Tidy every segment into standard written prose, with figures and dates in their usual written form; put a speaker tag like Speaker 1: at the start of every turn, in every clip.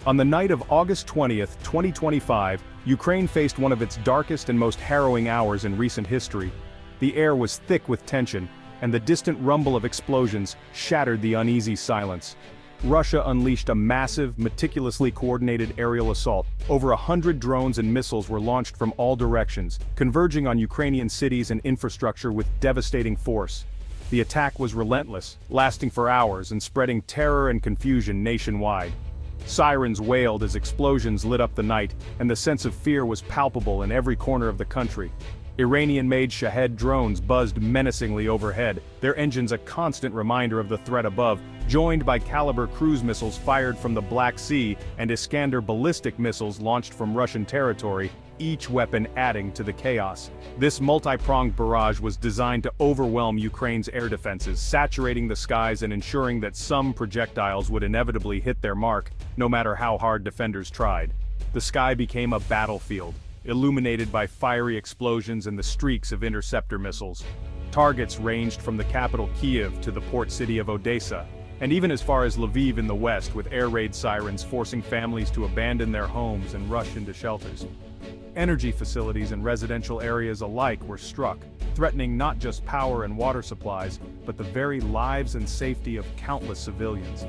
Speaker 1: On the night of August 20th, 2025, Ukraine faced one of its darkest and most harrowing hours in recent history. The air was thick with tension, and the distant rumble of explosions shattered the uneasy silence. Russia unleashed a massive, meticulously coordinated aerial assault. Over 100 drones and missiles were launched from all directions, converging on Ukrainian cities and infrastructure with devastating force. The attack was relentless, lasting for hours and spreading terror and confusion nationwide. Sirens wailed as explosions lit up the night, and the sense of fear was palpable in every corner of the country. Iranian-made Shahed drones buzzed menacingly overhead, their engines a constant reminder of the threat above, joined by Kalibr cruise missiles fired from the Black Sea and Iskander ballistic missiles launched from Russian territory, each weapon adding to the chaos. This multi-pronged barrage was designed to overwhelm Ukraine's air defenses, saturating the skies and ensuring that some projectiles would inevitably hit their mark, no matter how hard defenders tried. The sky became a battlefield, illuminated by fiery explosions and the streaks of interceptor missiles. Targets ranged from the capital Kyiv to the port city of Odessa, and even as far as Lviv in the west, with air raid sirens forcing families to abandon their homes and rush into shelters. Energy facilities and residential areas alike were struck, threatening not just power and water supplies, but the very lives and safety of countless civilians.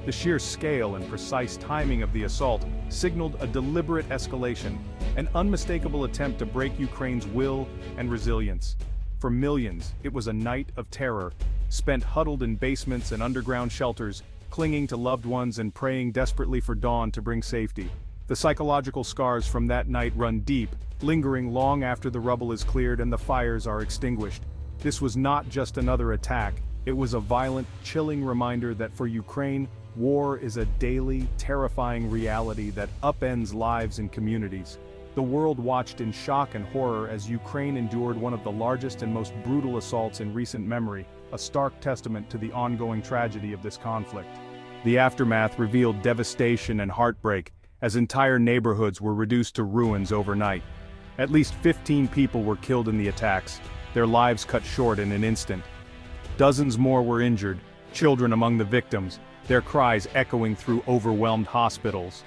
Speaker 1: The sheer scale and precise timing of the assault signaled a deliberate escalation, an unmistakable attempt to break Ukraine's will and resilience. For millions, it was a night of terror, spent huddled in basements and underground shelters, clinging to loved ones and praying desperately for dawn to bring safety. The psychological scars from that night run deep, lingering long after the rubble is cleared and the fires are extinguished. This was not just another attack, it was a violent, chilling reminder that for Ukraine, war is a daily, terrifying reality that upends lives and communities. The world watched in shock and horror as Ukraine endured one of the largest and most brutal assaults in recent memory, a stark testament to the ongoing tragedy of this conflict. The aftermath revealed devastation and heartbreak, as entire neighborhoods were reduced to ruins overnight. At least 15 people were killed in the attacks, their lives cut short in an instant. Dozens more were injured, children among the victims, their cries echoing through overwhelmed hospitals.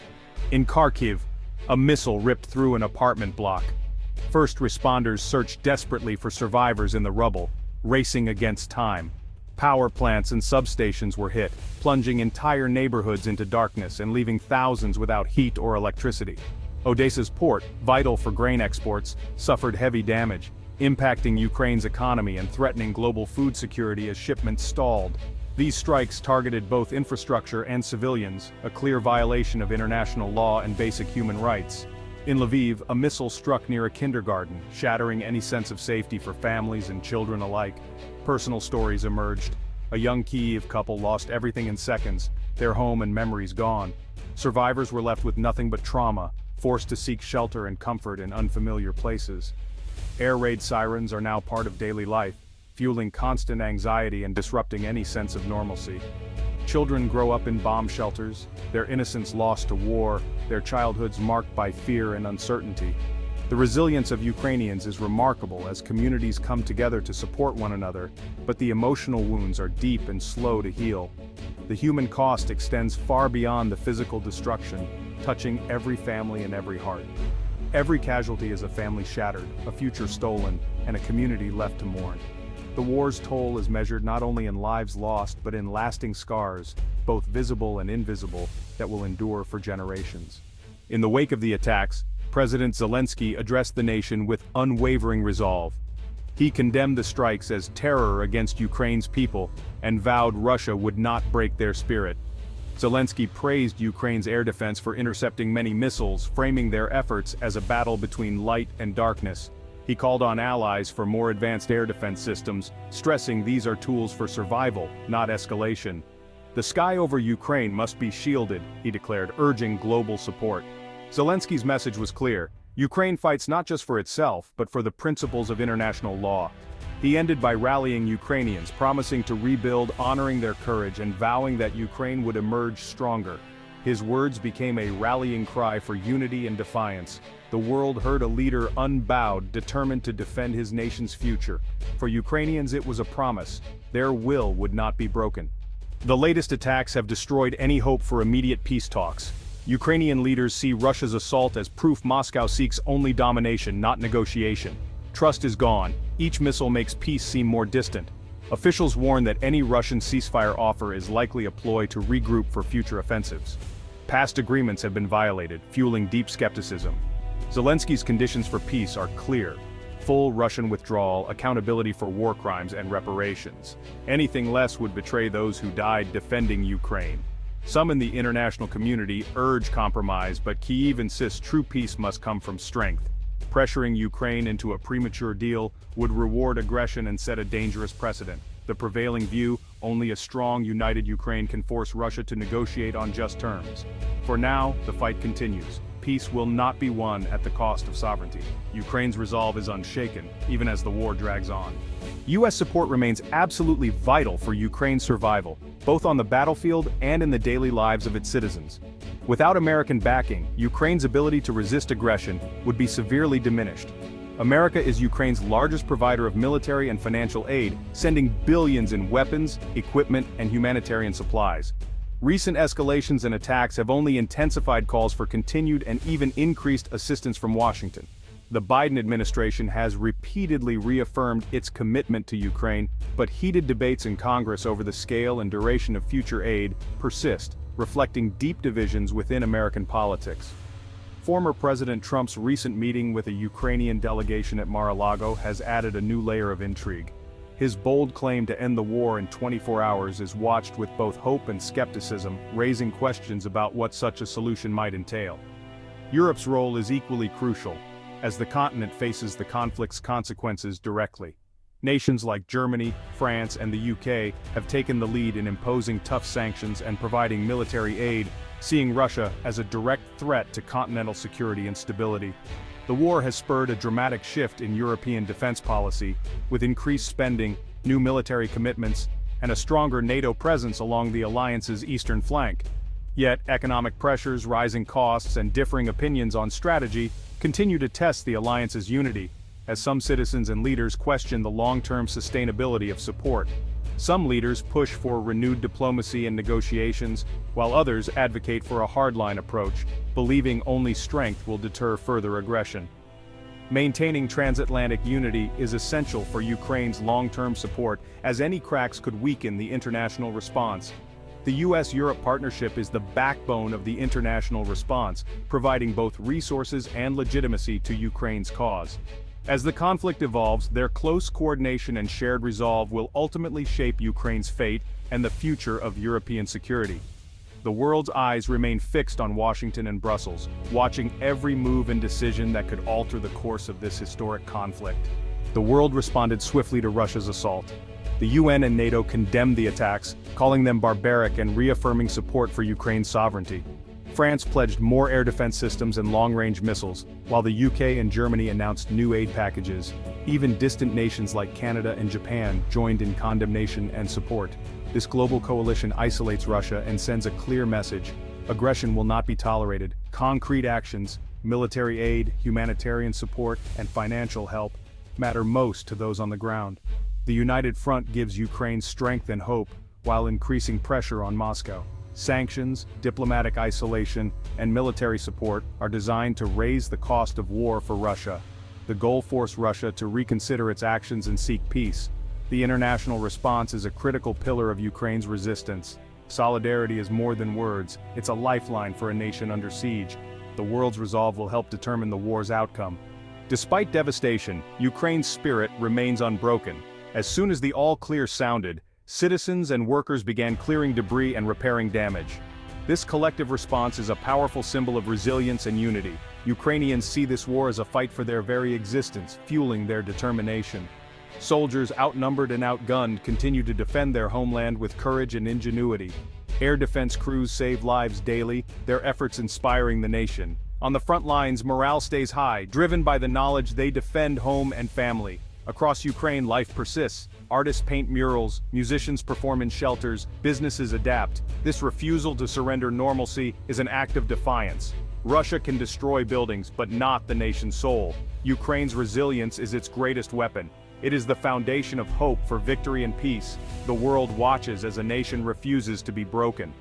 Speaker 1: In Kharkiv, a missile ripped through an apartment block. First responders searched desperately for survivors in the rubble, racing against time. Power plants and substations were hit, plunging entire neighborhoods into darkness and leaving thousands without heat or electricity. Odessa's port, vital for grain exports, suffered heavy damage, impacting Ukraine's economy and threatening global food security as shipments stalled. These strikes targeted both infrastructure and civilians, a clear violation of international law and basic human rights. In Lviv, a missile struck near a kindergarten, shattering any sense of safety for families and children alike. Personal stories emerged. A young Kyiv couple lost everything in seconds, their home and memories gone. Survivors were left with nothing but trauma, forced to seek shelter and comfort in unfamiliar places. Air raid sirens are now part of daily life, fueling constant anxiety and disrupting any sense of normalcy. Children grow up in bomb shelters, their innocence lost to war, their childhoods marked by fear and uncertainty. The resilience of Ukrainians is remarkable as communities come together to support one another, but the emotional wounds are deep and slow to heal. The human cost extends far beyond the physical destruction, touching every family and every heart. Every casualty is a family shattered, a future stolen, and a community left to mourn. The war's toll is measured not only in lives lost but in lasting scars, both visible and invisible, that will endure for generations. In the wake of the attacks, President Zelensky addressed the nation with unwavering resolve. He condemned the strikes as terror against Ukraine's people and vowed Russia would not break their spirit. Zelensky praised Ukraine's air defense for intercepting many missiles, framing their efforts as a battle between light and darkness. He called on allies for more advanced air defense systems, stressing these are tools for survival, not escalation. The sky over Ukraine must be shielded, he declared, urging global support. Zelensky's message was clear: Ukraine fights not just for itself, but for the principles of international law. He ended by rallying Ukrainians, promising to rebuild, honoring their courage, and vowing that Ukraine would emerge stronger. His words became a rallying cry for unity and defiance. The world heard a leader unbowed, determined to defend his nation's future. For Ukrainians, it was a promise: their will would not be broken. The latest attacks have destroyed any hope for immediate peace talks. Ukrainian leaders see Russia's assault as proof Moscow seeks only domination, not negotiation. Trust is gone. Each missile makes peace seem more distant. Officials warn that any Russian ceasefire offer is likely a ploy to regroup for future offensives. Past agreements have been violated, fueling deep skepticism. Zelensky's conditions for peace are clear: full Russian withdrawal, accountability for war crimes, and reparations. Anything less would betray those who died defending Ukraine. Some in the international community urge compromise, but Kyiv insists true peace must come from strength. Pressuring Ukraine into a premature deal would reward aggression and set a dangerous precedent. The prevailing view: only a strong, united Ukraine can force Russia to negotiate on just terms. For now, the fight continues. Peace will not be won at the cost of sovereignty. Ukraine's resolve is unshaken, even as the war drags on. U.S. support remains absolutely vital for Ukraine's survival, both on the battlefield and in the daily lives of its citizens. Without American backing, Ukraine's ability to resist aggression would be severely diminished. America is Ukraine's largest provider of military and financial aid, sending billions in weapons, equipment, and humanitarian supplies. Recent escalations and attacks have only intensified calls for continued and even increased assistance from Washington. The Biden administration has repeatedly reaffirmed its commitment to Ukraine, but heated debates in Congress over the scale and duration of future aid persist, reflecting deep divisions within American politics. Former President Trump's recent meeting with a Ukrainian delegation at Mar-a-Lago has added a new layer of intrigue. His bold claim to end the war in 24 hours is watched with both hope and skepticism, raising questions about what such a solution might entail. Europe's role is equally crucial, as the continent faces the conflict's consequences directly. Nations like Germany, France, and the UK have taken the lead in imposing tough sanctions and providing military aid, seeing Russia as a direct threat to continental security and stability. The war has spurred a dramatic shift in European defense policy, with increased spending, new military commitments, and a stronger NATO presence along the alliance's eastern flank. Yet, economic pressures, rising costs, and differing opinions on strategy continue to test the alliance's unity, as some citizens and leaders question the long-term sustainability of support. Some leaders push for renewed diplomacy and negotiations, while others advocate for a hardline approach, believing only strength will deter further aggression. Maintaining transatlantic unity is essential for Ukraine's long-term support, as any cracks could weaken the international response. The US-Europe partnership is the backbone of the international response, providing both resources and legitimacy to Ukraine's cause. As the conflict evolves, their close coordination and shared resolve will ultimately shape Ukraine's fate and the future of European security. The world's eyes remain fixed on Washington and Brussels, watching every move and decision that could alter the course of this historic conflict. The world responded swiftly to Russia's assault. The UN and NATO condemned the attacks, calling them barbaric and reaffirming support for Ukraine's sovereignty. France pledged more air defense systems and long-range missiles, while the UK and Germany announced new aid packages. Even distant nations like Canada and Japan joined in condemnation and support. This global coalition isolates Russia and sends a clear message: aggression will not be tolerated. Concrete actions, military aid, humanitarian support, and financial help matter most to those on the ground. The united front gives Ukraine strength and hope, while increasing pressure on Moscow. Sanctions, diplomatic isolation, and military support are designed to raise the cost of war for Russia. The goal forced Russia to reconsider its actions and seek peace. The international response is a critical pillar of Ukraine's resistance. Solidarity is more than words, it's a lifeline for a nation under siege. The world's resolve will help determine the war's outcome. Despite devastation, Ukraine's spirit remains unbroken. As soon as the all-clear sounded, citizens and workers began clearing debris and repairing damage. This collective response is a powerful symbol of resilience and unity. Ukrainians see this war as a fight for their very existence, fueling their determination. Soldiers, outnumbered and outgunned, continue to defend their homeland with courage and ingenuity. Air defense crews save lives daily, their efforts inspiring the nation. On the front lines, morale stays high, driven by the knowledge they defend home and family. Across Ukraine, life persists. Artists paint murals, musicians perform in shelters, businesses adapt. This refusal to surrender normalcy is an act of defiance. Russia can destroy buildings, but not the nation's soul. Ukraine's resilience is its greatest weapon. It is the foundation of hope for victory and peace. The world watches as a nation refuses to be broken.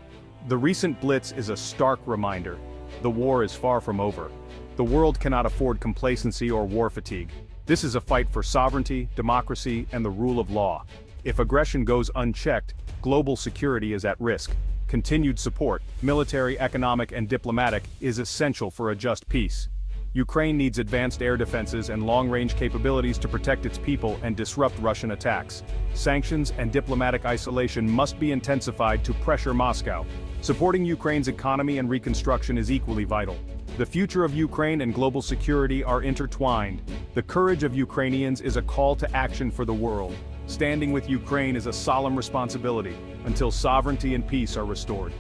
Speaker 1: The recent blitz is a stark reminder. the war is far from over. The world cannot afford complacency or war fatigue. This is a fight for sovereignty, democracy, and the rule of law. If aggression goes unchecked, global security is at risk. Continued support, military, economic, and diplomatic, is essential for a just peace. Ukraine needs advanced air defenses and long-range capabilities to protect its people and disrupt Russian attacks. Sanctions and diplomatic isolation must be intensified to pressure Moscow. Supporting Ukraine's economy and reconstruction is equally vital. The future of Ukraine and global security are intertwined. The courage of Ukrainians is a call to action for the world. Standing with Ukraine is a solemn responsibility until sovereignty and peace are restored.